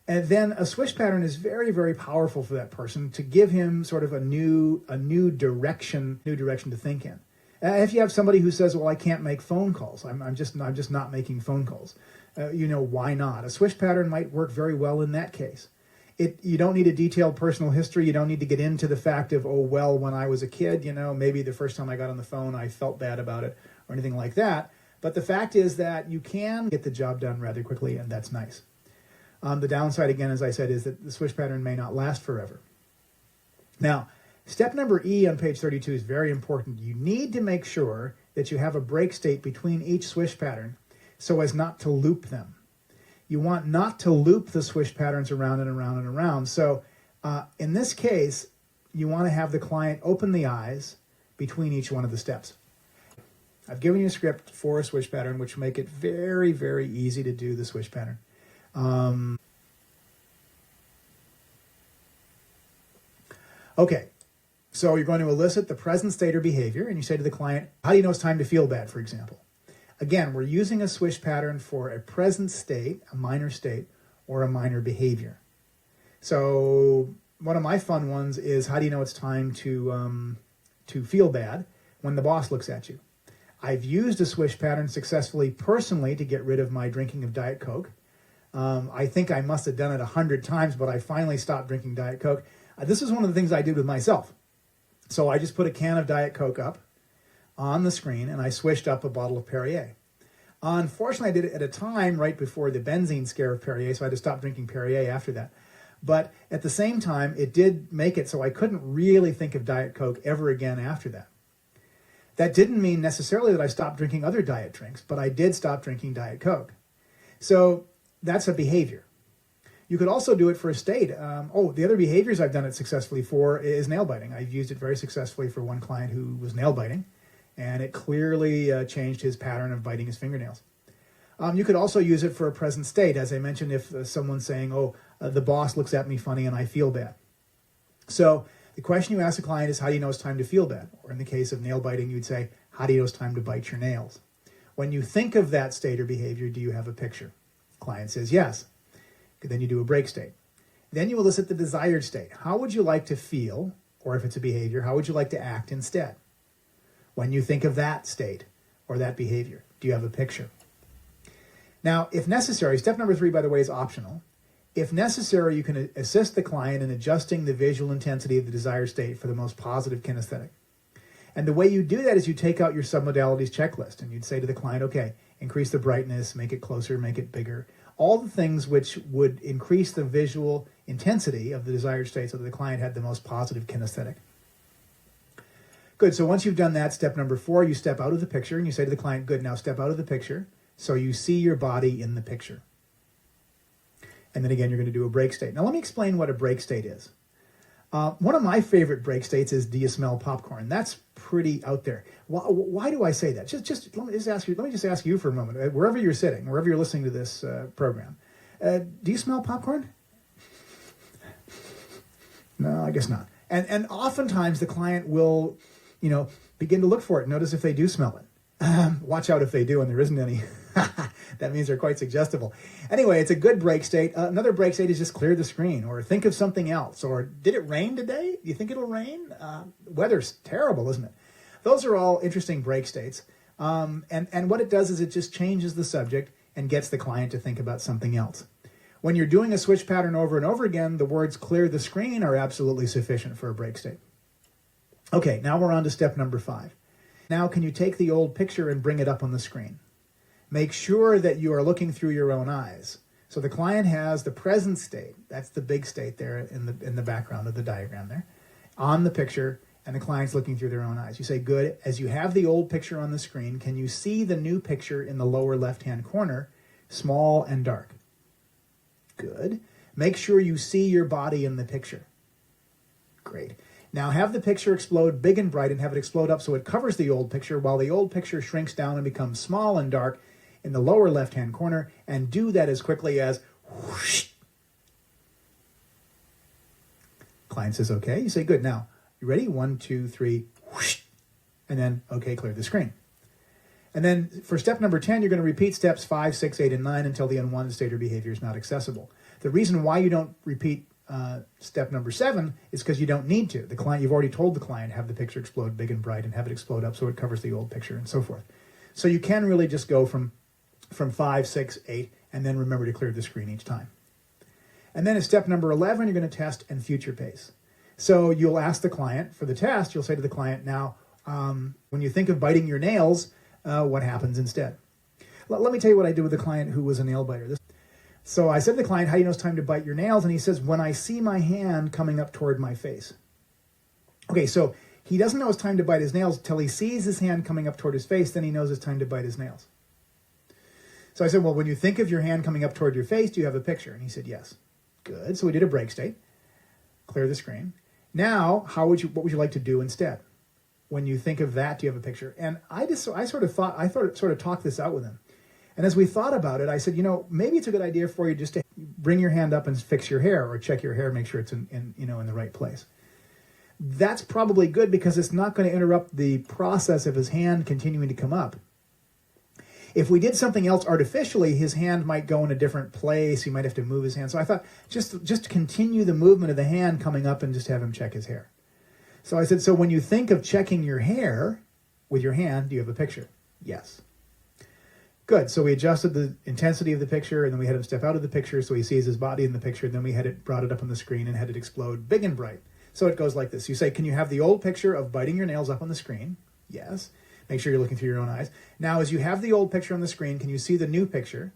and then a swish pattern is very, very powerful for that person to give him sort of a new direction to think in. If you have somebody who says, "Well, I can't make phone calls. I'm just not making phone calls." Why not? A swish pattern might work very well in that case. You don't need a detailed personal history. You don't need to get into the fact of, "Oh, well, when I was a kid, maybe the first time I got on the phone, I felt bad about it," or anything like that. But the fact is that you can get the job done rather quickly, and that's nice. The downside, again, as I said, is that the swish pattern may not last forever. Now, step number E on page 32 is very important. You need to make sure that you have a break state between each swish pattern so as not to loop them. You want not to loop the swish patterns around and around and around. So in this case, you want to have the client open the eyes between each one of the steps. I've given you a script for a swish pattern, which make it very, very easy to do the swish pattern. Okay, so you're going to elicit the present state or behavior, and you say to the client, "How do you know it's time to feel bad," for example. Again, we're using a swish pattern for a present state, a minor state, or a minor behavior. So one of my fun ones is, how do you know it's time to feel bad when the boss looks at you? I've used a swish pattern successfully personally to get rid of my drinking of Diet Coke. I think I must have done it 100 times, but I finally stopped drinking Diet Coke. This is one of the things I did with myself. So I just put a can of Diet Coke up on the screen, and I swished up a bottle of Perrier. Unfortunately, I did it at a time right before the benzene scare of Perrier, so I had to stop drinking Perrier after that. But at the same time, it did make it so I couldn't really think of Diet Coke ever again after that. That didn't mean necessarily that I stopped drinking other diet drinks, but I did stop drinking Diet Coke. So that's a behavior. You could also do it for a state. The other behaviors I've done it successfully for is nail biting. I've used it very successfully for one client who was nail biting, and it clearly changed his pattern of biting his fingernails. You could also use it for a present state. As I mentioned, if someone's saying, the boss looks at me funny and I feel bad. So the question you ask the client is, how do you know it's time to feel bad? Or in the case of nail biting, you'd say, how do you know it's time to bite your nails? When you think of that state or behavior, do you have a picture? Client says yes. Then you do a break state. Then you elicit the desired state. How would you like to feel, or if it's a behavior, how would you like to act instead? When you think of that state or that behavior, do you have a picture? Now, if necessary, step number 3, by the way, is optional. If necessary, you can assist the client in adjusting the visual intensity of the desired state for the most positive kinesthetic. And the way you do that is you take out your submodalities checklist, and you'd say to the client, okay, increase the brightness, make it closer, make it bigger. All the things which would increase the visual intensity of the desired state so that the client had the most positive kinesthetic. Good, so once you've done that, step number 4, you step out of the picture and you say to the client, good, now step out of the picture so you see your body in the picture. And then again, you're going to do a break state. Now let me explain what a break state is. One of my favorite break states is, do you smell popcorn? That's pretty out there. Why do I say that? Let me just ask you for a moment, wherever you're sitting, wherever you're listening to this program. Do you smell popcorn? No, I guess not. And oftentimes the client will, begin to look for it. Notice if they do smell it. Watch out if they do and there isn't any. That means they're quite suggestible. Anyway, it's a good break state. Another break state is just clear the screen, or think of something else. Or, did it rain today? Do you think it'll rain? Weather's terrible, isn't it? Those are all interesting break states. And what it does is it just changes the subject and gets the client to think about something else. When you're doing a switch pattern over and over again, the words clear the screen are absolutely sufficient for a break state. Okay, now we're on to step number 5. Now, can you take the old picture and bring it up on the screen? Make sure that you are looking through your own eyes. So the client has the present state, that's the big state there in the background of the diagram there, on the picture, and the client's looking through their own eyes. You say, good, as you have the old picture on the screen, can you see the new picture in the lower left-hand corner, small and dark? Good. Make sure you see your body in the picture. Great. Now have the picture explode big and bright and have it explode up so it covers the old picture while the old picture shrinks down and becomes small and dark in the lower left-hand corner, and do that as quickly as whoosh. Client says, okay. You say, good. Now, you ready? 1, 2, 3, whoosh. And then, okay, clear the screen. And then for step number 10, you're going to repeat steps 5, 6, 8, and 9 until the unwanted state or behavior is not accessible. The reason why you don't repeat step number 7 is because you don't need to. The client, you've already told the client, have the picture explode big and bright and have it explode up so it covers the old picture and so forth. So you can really just go from 5, 6, 8, and then remember to clear the screen each time. And then at step number 11, you're going to test and future pace. So you'll ask the client, for the test, you'll say to the client, now, when you think of biting your nails, what happens instead? Let me tell you what I did with a client who was a nail biter. So I said to the client, how do you know it's time to bite your nails? And he says, when I see my hand coming up toward my face. Okay, so he doesn't know it's time to bite his nails till he sees his hand coming up toward his face, then he knows it's time to bite his nails. So I said, well, when you think of your hand coming up toward your face, do you have a picture? And he said, yes. Good. So we did a break state. Clear the screen. Now, what would you like to do instead? When you think of that, do you have a picture? And I sort of talked this out with him. And as we thought about it, I said, maybe it's a good idea for you just to bring your hand up and fix your hair, or check your hair, make sure it's in the right place. That's probably good because it's not going to interrupt the process of his hand continuing to come up. If we did something else artificially, his hand might go in a different place. He might have to move his hand. So I thought, just continue the movement of the hand coming up and just have him check his hair. So I said, so when you think of checking your hair with your hand, do you have a picture? Yes. Good. So we adjusted the intensity of the picture, and then we had him step out of the picture so he sees his body in the picture. And then we brought it up on the screen and had it explode big and bright. So it goes like this. You say, can you have the old picture of biting your nails up on the screen? Yes. Make sure you're looking through your own eyes. Now, as you have the old picture on the screen, can you see the new picture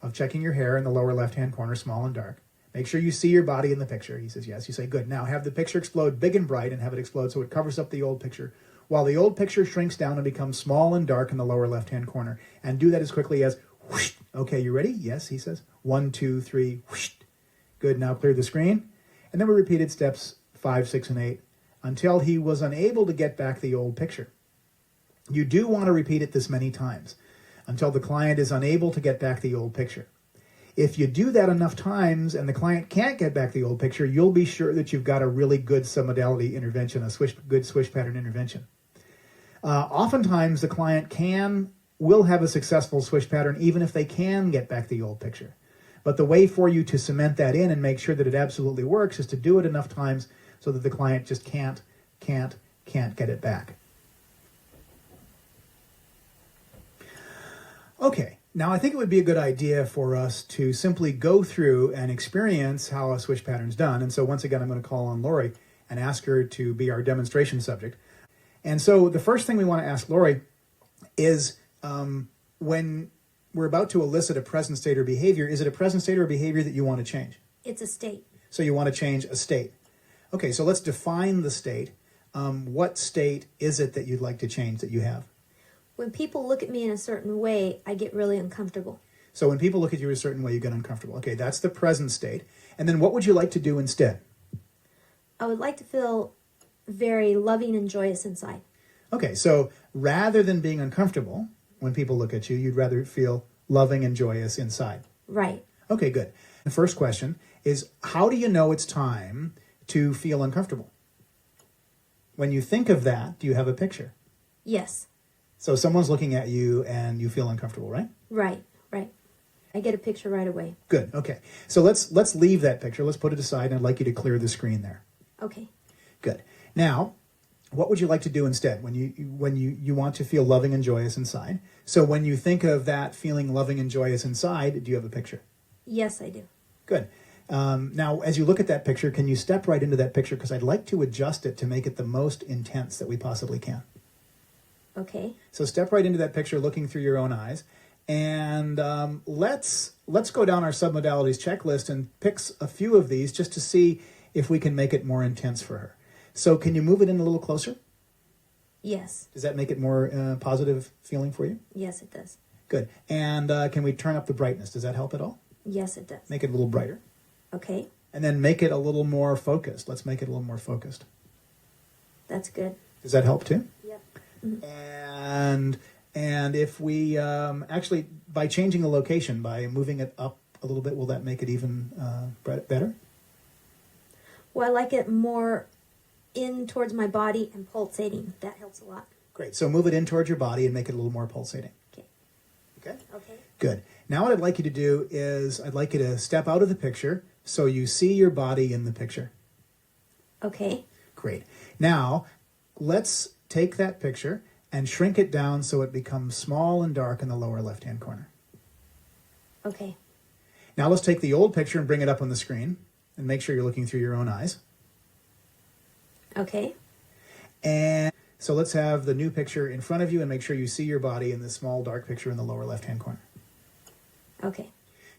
of checking your hair in the lower left-hand corner, small and dark? Make sure you see your body in the picture. He says, yes. You say, good. Now have the picture explode big and bright and have it explode so it covers up the old picture, while the old picture shrinks down and becomes small and dark in the lower left-hand corner. And do that as quickly as whoosh. Okay, you ready? Yes, he says. 1, 2, 3, whoosh. Good. Now clear the screen. And then we repeated steps 5, 6, and 8 until he was unable to get back the old picture. You do want to repeat it this many times until the client is unable to get back the old picture. If you do that enough times and the client can't get back the old picture, you'll be sure that you've got a really good submodality intervention, good swish pattern intervention. Oftentimes, the client will have a successful swish pattern even if they can get back the old picture. But the way for you to cement that in and make sure that it absolutely works is to do it enough times so that the client just can't get it back. Okay, now I think it would be a good idea for us to simply go through and experience how a swish pattern's done. And so once again, I'm going to call on Lori and ask her to be our demonstration subject. And so the first thing we want to ask Lori is when we're about to elicit a present state or behavior, is it a present state or behavior that you want to change? It's a state. So you want to change a state. Okay, so let's define the state. What state is it that you'd like to change that you have? When people look at me in a certain way, I get really uncomfortable. So when people look at you a certain way, you get uncomfortable. Okay, that's the present state. And then what would you like to do instead? I would like to feel very loving and joyous inside. Okay, so rather than being uncomfortable when people look at you, you'd rather feel loving and joyous inside. Right. Okay, good. The first question is, how do you know it's time to feel uncomfortable? When you think of that, do you have a picture? Yes. So someone's looking at you and you feel uncomfortable, right? Right. I get a picture right away. Good, okay. So let's leave that picture. Let's put it aside, and I'd like you to clear the screen there. Okay. Good. Now, what would you like to do instead when you want to feel loving and joyous inside? So when you think of that feeling loving and joyous inside, do you have a picture? Yes, I do. Good. Now, as you look at that picture, can you step right into that picture? Because I'd like to adjust it to make it the most intense that we possibly can. Okay. So step right into that picture looking through your own eyes. And let's go down our submodalities checklist and pick a few of these just to see if we can make it more intense for her. So can you move it in a little closer? Yes. Does that make it more positive feeling for you? Yes, it does. Good. And can we turn up the brightness? Does that help at all? Yes, it does. Make it a little brighter. Okay. And then make it a little more focused. Let's make it a little more focused. That's good. Does that help too? Yep. Mm-hmm. And if we actually, by changing the location, by moving it up a little bit, will that make it even better? Well, I like it more in towards my body and pulsating. That helps a lot. Great. So move it in towards your body and make it a little more pulsating. Okay. Okay? Okay. Good. Now what I'd like you to do is I'd like you to step out of the picture so you see your body in the picture. Okay. Great. Now, let's take that picture and shrink it down so it becomes small and dark in the lower left-hand corner. Okay. Now let's take the old picture and bring it up on the screen and make sure you're looking through your own eyes. Okay. And so let's have the new picture in front of you and make sure you see your body in the small dark picture in the lower left-hand corner. Okay.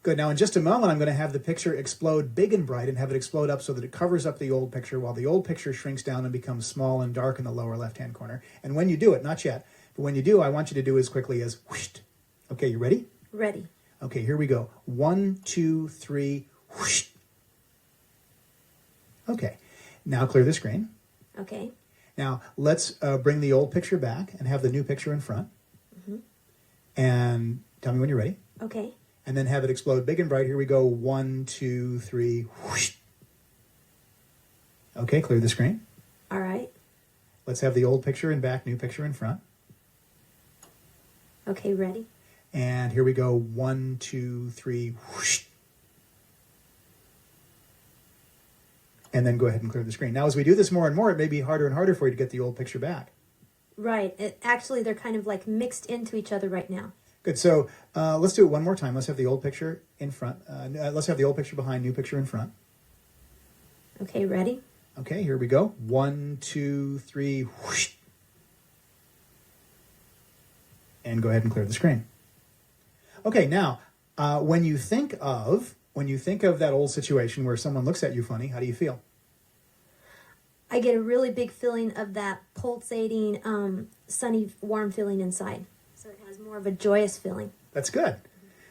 Good. Now in just a moment, I'm going to have the picture explode big and bright and have it explode up so that it covers up the old picture while the old picture shrinks down and becomes small and dark in the lower left-hand corner. And when you do it, not yet, but when you do, I want you to do as quickly as whoosh. Okay, you ready? Ready. Okay, here we go. 1, 2, 3, whoosh. Okay, now clear the screen. Okay. Now let's bring the old picture back and have the new picture in front. Mm-hmm. And tell me when you're ready. Okay. And then have it explode big and bright. Here we go. 1, 2, 3, whoosh. Okay, clear the screen. All right. Let's have the old picture in back, new picture in front. Okay, ready. And here we go. 1, 2, 3. Whoosh. And then go ahead and clear the screen. Now, as we do this more and more, it may be harder and harder for you to get the old picture back. Right. Actually, they're kind of like mixed into each other right now. Good. So let's do it one more time. Let's have the old picture in front. Let's have the old picture behind, new picture in front. Okay, ready? Okay, here we go. 1, 2, 3. Whoosh. And go ahead and clear the screen. Okay, now, when you think of that old situation where someone looks at you funny, how do you feel? I get a really big feeling of that pulsating, sunny, warm feeling inside. So it has more of a joyous feeling. That's good.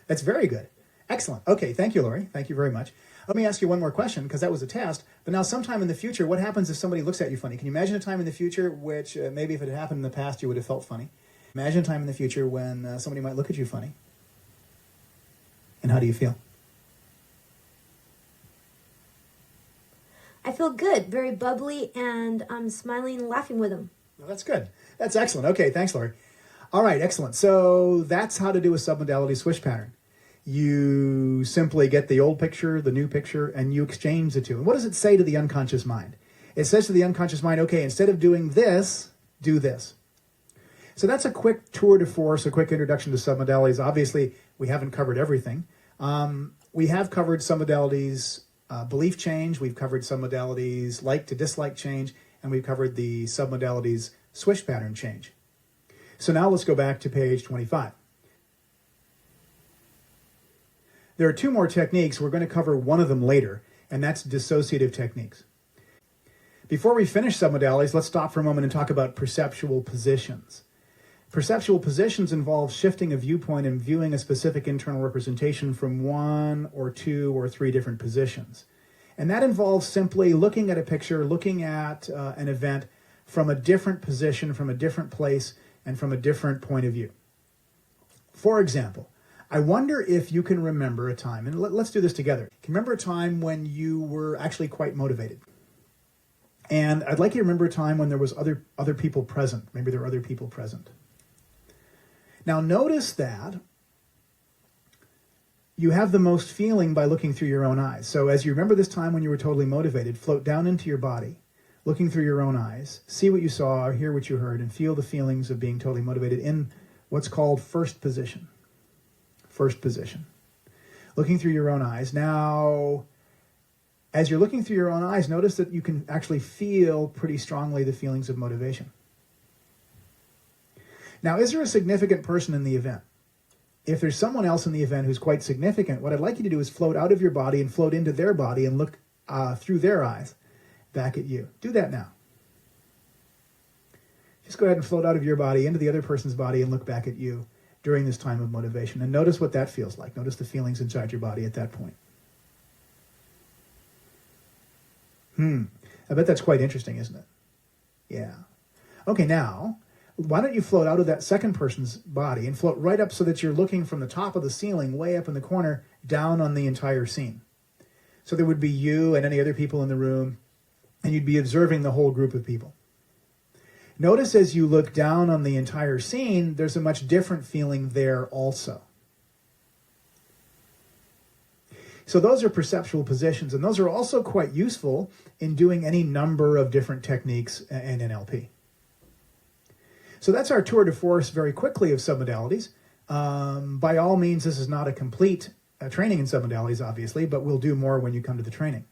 That's very good. Excellent. Okay, thank you, Lori. Thank you very much. Let me ask you one more question, because that was a test. But now, sometime in the future, what happens if somebody looks at you funny? Can you imagine a time in the future which maybe if it had happened in the past, you would have felt funny? Imagine a time in the future when somebody might look at you funny. And how do you feel? I feel good, very bubbly, and I'm smiling and laughing with them. Well, that's good. That's excellent. Okay, thanks, Lori. All right, excellent. So that's how to do a submodality swish pattern. You simply get the old picture, the new picture, and you exchange the two. And what does it say to the unconscious mind? It says to the unconscious mind, okay, instead of doing this, do this. So that's a quick tour de force, a quick introduction to submodalities. Obviously, we haven't covered everything. We have covered submodalities belief change, we've covered submodalities like to dislike change, and we've covered the submodalities swish pattern change. So now let's go back to page 25. There are two more techniques. We're going to cover one of them later, and that's dissociative techniques. Before we finish submodalities, let's stop for a moment and talk about perceptual positions. Perceptual positions involve shifting a viewpoint and viewing a specific internal representation from 1 or 2 or 3 different positions. And that involves simply looking at a picture, looking at an event from a different position, from a different place, and from a different point of view. For example, I wonder if you can remember a time, and let's do this together. Can you remember a time when you were actually quite motivated? And I'd like you to remember a time when there was other people present. Maybe there were other people present. Now notice that you have the most feeling by looking through your own eyes. So as you remember this time when you were totally motivated, float down into your body, looking through your own eyes, see what you saw, hear what you heard, and feel the feelings of being totally motivated in what's called first position. First position. Looking through your own eyes. Now, as you're looking through your own eyes, notice that you can actually feel pretty strongly the feelings of motivation. Now, is there a significant person in the event? If there's someone else in the event who's quite significant, what I'd like you to do is float out of your body and float into their body and look through their eyes back at you. Do that now. Just go ahead and float out of your body into the other person's body and look back at you during this time of motivation. And notice what that feels like. Notice the feelings inside your body at that point. I bet that's quite interesting, isn't it? Yeah. Okay, now, why don't you float out of that second person's body and float right up so that you're looking from the top of the ceiling, way up in the corner, down on the entire scene. So there would be you and any other people in the room, and you'd be observing the whole group of people. Notice as you look down on the entire scene, there's a much different feeling there also. So those are perceptual positions, and those are also quite useful in doing any number of different techniques in NLP. So that's our tour de force very quickly of submodalities. By all means, this is not a complete training in submodalities, obviously, but we'll do more when you come to the training.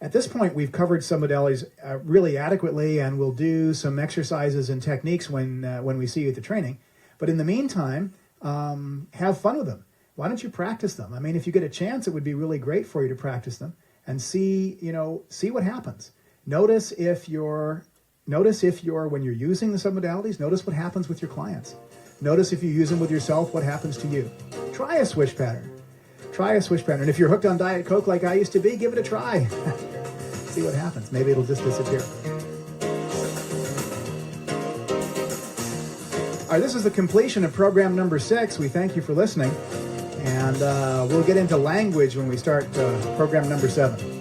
At this point, we've covered submodalities really adequately, and we'll do some exercises and techniques when we see you at the training. But in the meantime, have fun with them. Why don't you practice them? I mean, if you get a chance, it would be really great for you to practice them and see what happens. Notice if you're when you're using the submodalities, notice what happens with your clients. Notice if you use them with yourself, what happens to you. Try a swish pattern. Try a swish pattern. If you're hooked on Diet Coke like I used to be, give it a try. See what happens. Maybe it'll just disappear. All right, this is the completion of program number 6. We thank you for listening. And we'll get into language when we start program number 7.